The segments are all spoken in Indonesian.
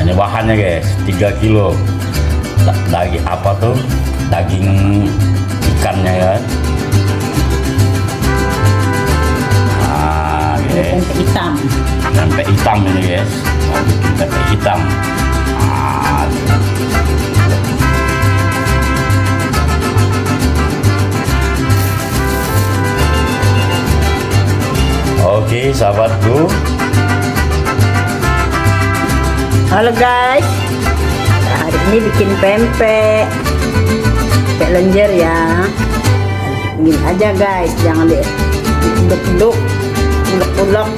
ini bahannya guys, 3 kilo daging apa tuh, daging ikannya ya. Nah guys, Tempe hitam. tempe hitam ini guys, mau bikin tempe hitam. Nah, oke sahabatku. Halo guys, hari ini bikin pempek lenjer ya. Gini aja guys, jangan diulek-ulek, ulek-ulek.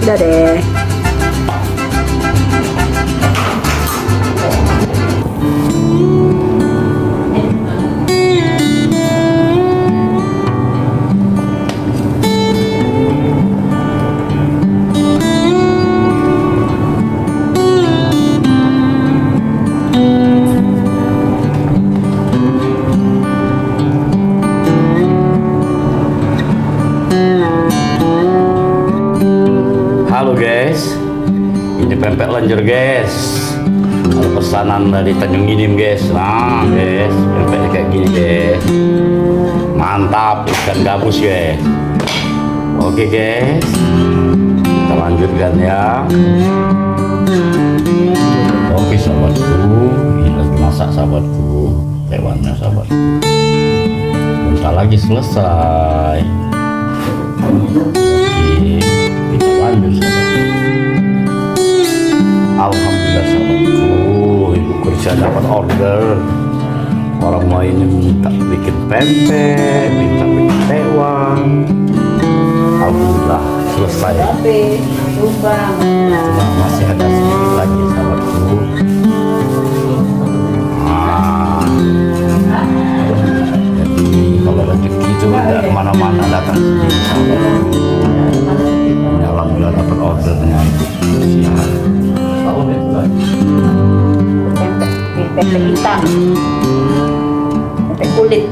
Udah deh. Halo guys, ini pempek lenjer guys. Ada pesanan dari Tanjung Inim guys. Nah guys, pempek kayak gini guys. Mantap, ikan gabus guys. Oke guys, kita lanjutkan ya. Oke sahabatku, ini lagi masak sahabatku. Hewannya sahabatku. Bentar lagi selesai. Oke, kita lanjut sahabatku. Alhamdulillah sahabatku, ibu kerja dapat order. Orang mau ini minta bikin pempek, minta bikin tewan. Alhamdulillah selesai. Cuma masih ada sedikit lagi sahabatku. Jadi kalau rezeki itu tidak kemana-mana, datang sendiri sahabatku. Ini alhamdulillah dapat ordernya ibu siang. Pempek hitam, pempek kulit.